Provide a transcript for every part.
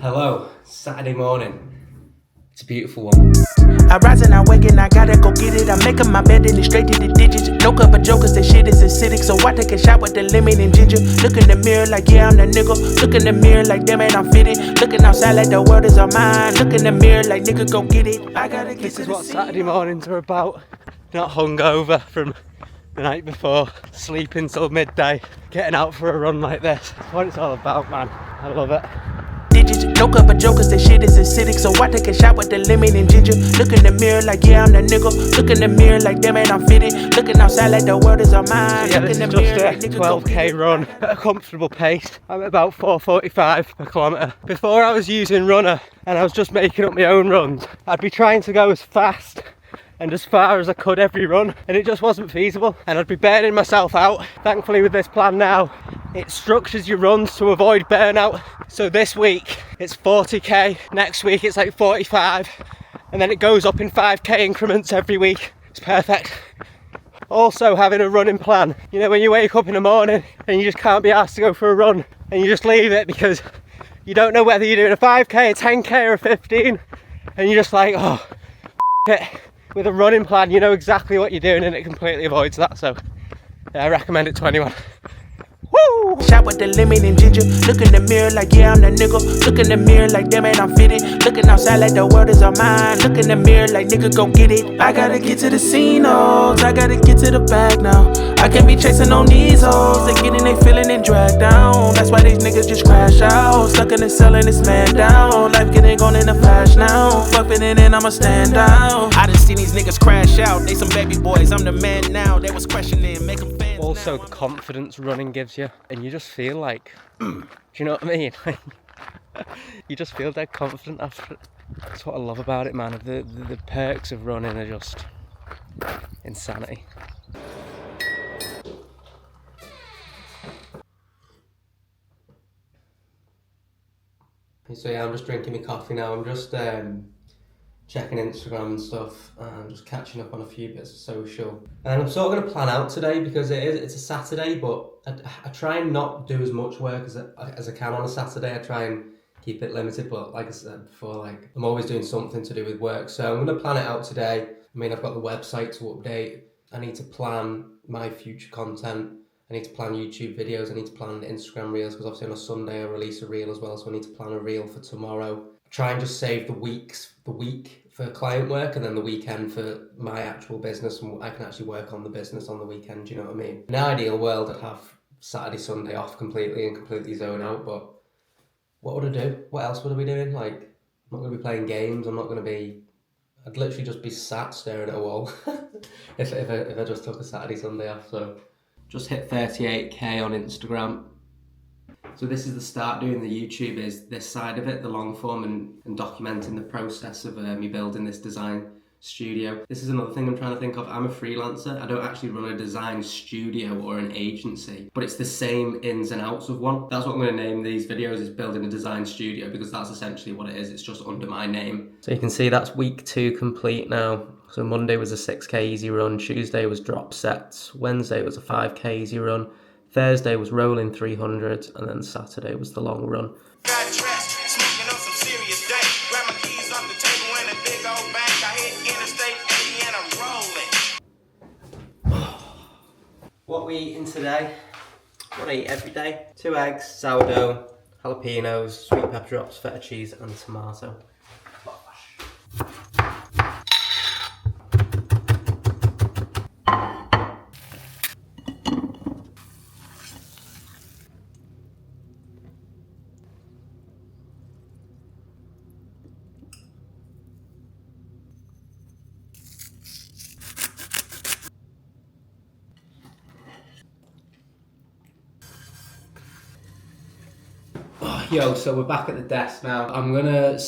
Hello, Saturday morning. It's a beautiful one. I rise and I wake and I gotta go get it. I'm making my bed and it's straight to the digits. No cup of jokers, the shit is acidic. So I take a shot with the lemon and ginger. Look in the mirror like, yeah, I'm the nigga. Look in the mirror like, damn it, I'm fitted. Looking outside like the world is all mine. Look in the mirror like, nigga, go get it. I gotta get This to is the what scene. Saturday mornings are about. Not hungover from the night before, sleeping till midday, getting out for a run like this. That's what it's all about, man. I love it. Digits, no cup of jokers, the shit is acidic. So I take a shot with the lemon and ginger. Look in the mirror like, yeah, I'm the nigga. Look in the mirror like, damn it, I'm fitted. Looking outside like the world is all mine. So yeah, Look this in is the mirror just like, a nigga, go get 12k it. run at a comfortable pace. I'm at about 4:45 per kilometre. Before I was using Runner and I was just making up my own runs, I'd be trying to go as fast and as far as I could every run, and it just wasn't feasible, and I'd be burning myself out. Thankfully with this plan now, it structures your runs to avoid burnout. So this week it's 40k, next week it's like 45, and then it goes up in 5k increments every week. It's perfect. Also having a running plan, you know, when you wake up in the morning and you just can't be asked to go for a run and you just leave it because you don't know whether you're doing a 5k, a 10k or a 15, and you're just like, oh it. With a running plan, you know exactly what you're doing and it completely avoids that. So yeah, I recommend it to anyone. Woo! Shot with the lemon and ginger. Look in the mirror like, yeah, I'm the nigga. Look in the mirror like, damn it, I'm fitted. Looking outside like the world is all mine. Look in the mirror like, nigga, go get it. I gotta get to the scene, oh, I gotta get to the bag now. I can't be chasing on these hoes. They getting they feeling and dragged down. That's why these niggas just crash out. Stuck in the cell and this man down. Life getting gone in a flash now. Fuck it in and I'ma stand out. I done seen these niggas crash out. They some baby boys, I'm the man now. They was questioning, make them fans. Also now. the confidence running gives you, and you just feel like, do you know what I mean? You just feel dead confident after it. That's what I love about it, man. The perks of running are just insanity. So yeah, I'm just drinking my coffee now. I'm just checking Instagram and stuff and just catching up on a few bits of social. And I'm sort of going to plan out today because it's a Saturday, but I try and not do as much work as I can on a Saturday. I try and keep it limited, but like I said before, like I'm always doing something to do with work. So I'm going to plan it out today. I mean, I've got the website to update. I need to plan my future content. I need to plan YouTube videos. I need to plan Instagram reels because obviously on a Sunday I release a reel as well. So I need to plan a reel for tomorrow. Try and just save the week for client work and then the weekend for my actual business, and I can actually work on the business on the weekend. Do you know what I mean? In an ideal world, I'd have Saturday, Sunday off completely and completely zone out. But what would I do? What else would I be doing? Like, I'm not going to be playing games. I'm not going to be. I'd literally just be sat staring at a wall if I just took a Saturday, Sunday off. So just hit 38k on Instagram. So this is the start doing the YouTube, is this side of it, the long form and documenting the process of me building this design studio. This is another thing I'm trying to think of. I'm a freelancer. I don't actually run a design studio or an agency, but it's the same ins and outs of one. That's what I'm going to name these videos, is building a design studio, because that's essentially what it is. It's just under my name. So you can see that's week 2 complete now. So Monday was a 6k easy run, Tuesday was drop sets, Wednesday was a 5k easy run, Thursday was rolling 300, and then Saturday was the long run. Got dressed, smoking on some serious day. Grab my keys off the table and a big old bag. I hit Interstate 80 and I'm rolling. What we eating today? What I eat every day? 2 eggs, sourdough, jalapenos, sweet pepper drops, feta cheese, and tomato. Yo, so we're back at the desk now. I'm gonna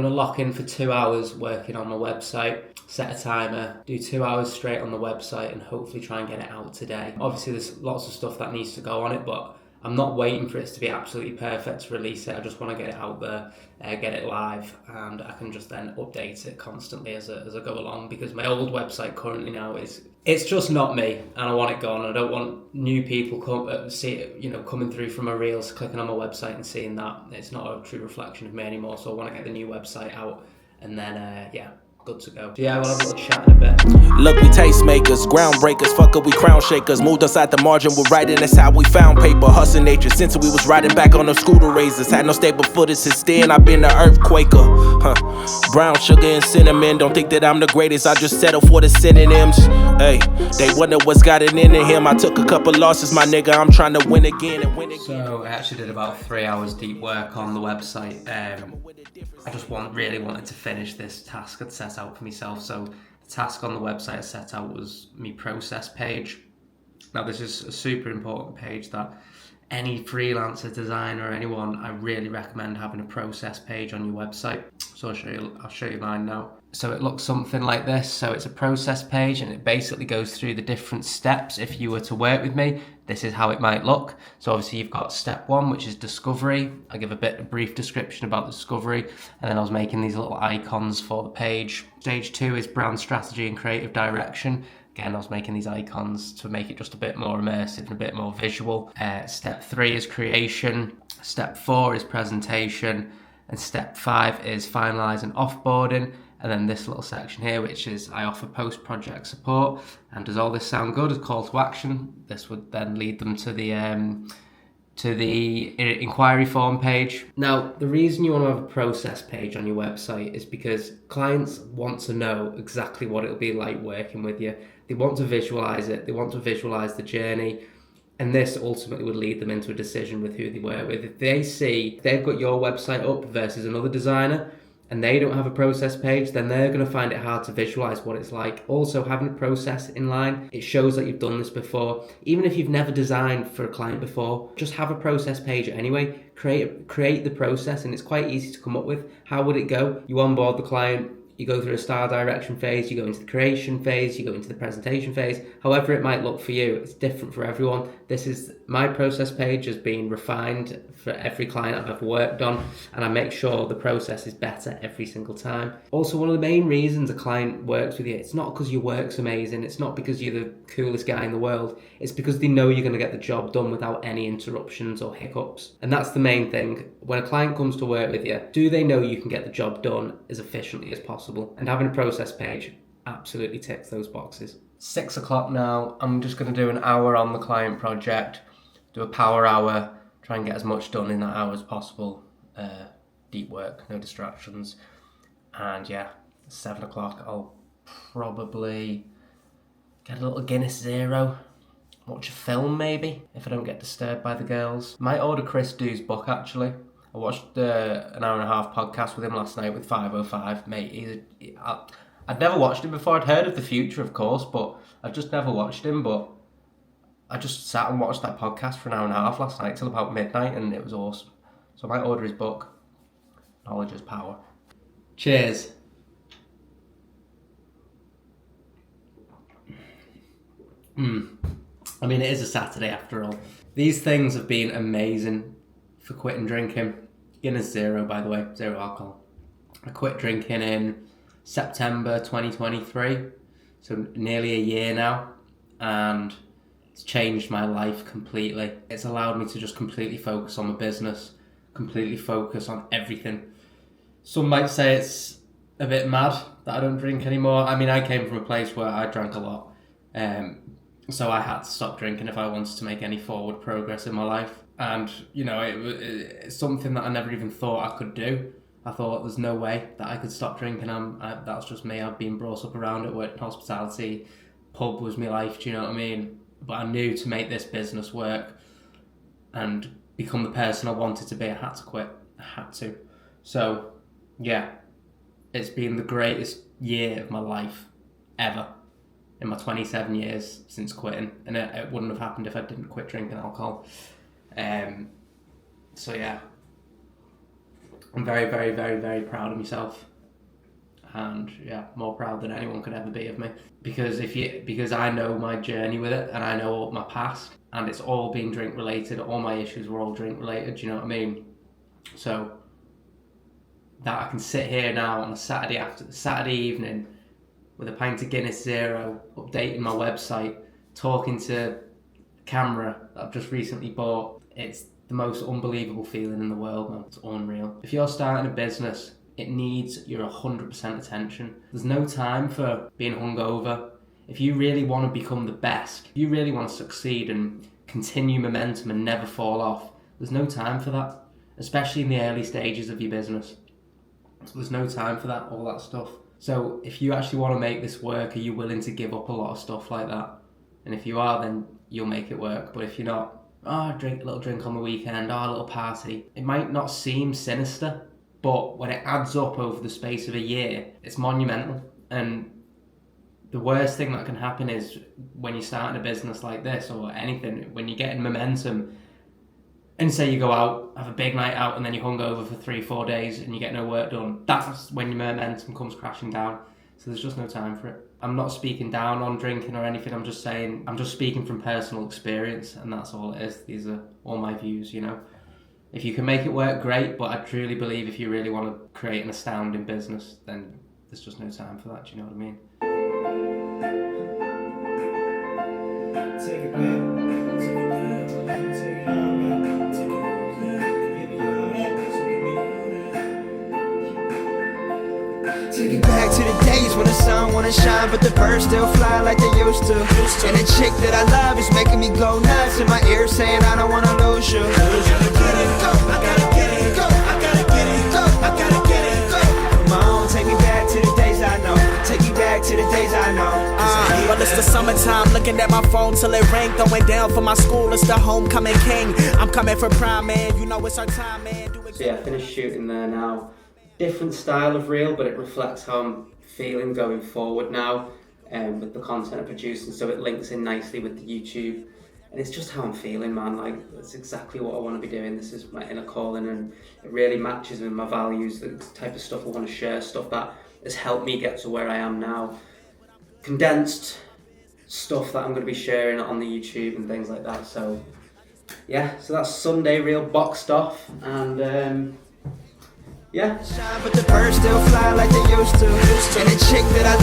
lock in for 2 hours working on my website, set a timer, do 2 hours straight on the website and hopefully try and get it out today. Obviously there's lots of stuff that needs to go on it, but I'm not waiting for it to be absolutely perfect to release it. I just want to get it out there, get it live, and I can just then update it constantly as I go along, because my old website currently now it's just not me, and I want it gone. I don't want new people coming through from my reels, clicking on my website and seeing that it's not a true reflection of me anymore. So I want to get the new website out, and then good to go. So yeah, we'll have a little chat in a bit. Look, we tastemakers, groundbreakers, fucker, we crown shakers. Moved us out the margin, we're writing, that's how we found paper. Hustle nature, since we was riding back on the scooter razors. Had no stable footage since then, I've been the earthquaker. Brown sugar and cinnamon, don't think that I'm the greatest, I just settle for the synonyms. Hey, they wonder what's got it into him. I took a couple losses, my nigga, I'm trying to win again and win again. So I actually did about 3 hours deep work on the website. I just really wanted to finish this task I'd set out for myself. So the task on the website I set out was my process page. Now this is a super important page that any freelancer, designer, or anyone, I really recommend having a process page on your website. So I'll show you mine now. So it looks something like this. So it's a process page, and it basically goes through the different steps. If you were to work with me, this is how it might look. So obviously you've got step 1, which is discovery. I give a brief description about the discovery, and then I was making these little icons for the page. Stage 2 is brand strategy and creative direction. Again, I was making these icons to make it just a bit more immersive and a bit more visual. Step 3 is creation. Step 4 is presentation. And step 5 is finalize and offboarding. And then this little section here, which is I offer post-project support. And does all this sound good as call to action? This would then lead them to the inquiry form page. Now, the reason you want to have a process page on your website is because clients want to know exactly what it'll be like working with you. They want to visualize it. They want to visualize the journey. And this ultimately would lead them into a decision with who they work with. If they see they've got your website up versus another designer, and they don't have a process page, then they're going to find it hard to visualize what it's like. Also, having a process in line, it shows that you've done this before. Even if you've never designed for a client before, just have a process page anyway. Create the process, and it's quite easy to come up with. How would it go? You onboard the client, you go through a style direction phase, you go into the creation phase, you go into the presentation phase. However it might look for you, it's different for everyone. This is my process page has been refined for every client I've ever worked on, and I make sure the process is better every single time. Also, one of the main reasons a client works with you, it's not because your work's amazing, it's not because you're the coolest guy in the world, it's because they know you're going to get the job done without any interruptions or hiccups. And that's the main thing. When a client comes to work with you, do they know you can get the job done as efficiently as possible? And having a process page absolutely ticks those boxes. 6 o'clock now. I'm just going to do an hour on the client project, do a power hour, try and get as much done in that hour as possible. Deep work, no distractions. And yeah, 7 o'clock, I'll probably get a little Guinness Zero, watch a film maybe, if I don't get disturbed by the girls. Might order Chris Dew's book actually. I watched an hour and a half podcast with him last night with 505. Mate, I'd never watched him before. I'd heard of The Future, of course, but I've just never watched him. But I just sat and watched that podcast for an hour and a half last night till about midnight, and it was awesome. So I might order his book. Knowledge is power. Cheers. I mean, it is a Saturday after all. These things have been amazing for quitting drinking. Guinness Zero, by the way, 0 alcohol. I quit drinking in September 2023, so nearly a year now, and it's changed my life completely. It's allowed me to just completely focus on my business, completely focus on everything. Some might say it's a bit mad that I don't drink anymore. I mean, I came from a place where I drank a lot, so I had to stop drinking if I wanted to make any forward progress in my life. And, you know, it's something that I never even thought I could do. I thought there's no way that I could stop drinking. That's just me. I've been brought up around it, worked in hospitality, pub was my life, do you know what I mean? But I knew to make this business work and become the person I wanted to be, I had to quit. I had to. So, yeah, it's been the greatest year of my life ever in my 27 years since quitting. And it wouldn't have happened if I didn't quit drinking alcohol. So, yeah. I'm very, very, very, very proud of myself. and yeah, more proud than anyone could ever be of me. Because I know my journey with it, and I know my past, and it's all been drink related. All my issues were all drink related. Do you know what I mean? So that I can sit here now on a Saturday evening with a pint of Guinness Zero, updating my website, talking to camera that I've just recently bought. It's the most unbelievable feeling in the world, man. It's unreal. If you're starting a business, it needs your 100% attention. There's no time for being hungover. If you really want to become the best, if you really want to succeed and continue momentum and never fall off, there's no time for that, especially in the early stages of your business. There's no time for that, all that stuff. So if you actually want to make this work, are you willing to give up a lot of stuff like that? And if you are, then you'll make it work. But if you're not, drink a little drink on the weekend, a little party. It might not seem sinister, but when it adds up over the space of a year, it's monumental. And the worst thing that can happen is when you're starting a business like this or anything, when you're getting momentum, and say you go out, have a big night out, and then you're hungover for 3-4 days and you get no work done, that's when your momentum comes crashing down. So there's just no time for it. I'm not speaking down on drinking or anything, I'm just speaking from personal experience, and that's all it is. These are all my views, you know. If you can make it work, great, but I truly believe if you really want to create an astounding business, then there's just no time for that, do you know what I mean? Take it back. Take it back to the days when the sun wanna shine, but the birds still fly like they used to. And the chick that I love is making me go nuts in my ear, saying I don't wanna lose you. I gotta get it, go. I gotta get it, go. I gotta get it, go. I gotta get it, go. Come on, take me back to the days I know. Take me back to the days I know. Well, it's the summertime, looking at my phone till it rang, throwing down for my school. It's the homecoming king. I'm coming for prime, man. You know it's our time, man. So yeah, finished shooting there now. Different style of reel, but it reflects how I'm feeling going forward now, with the content I'm producing, so it links in nicely with the YouTube, and it's just how I'm feeling, man. Like, that's exactly what I want to be doing. This is my inner calling, and it really matches with my values, the type of stuff I want to share, stuff that has helped me get to where I am now. Condensed stuff that I'm going to be sharing on the YouTube and things like that. So yeah, so that's Sunday reel boxed off, and yeah. But the birds still fly like they used to. And the chick that I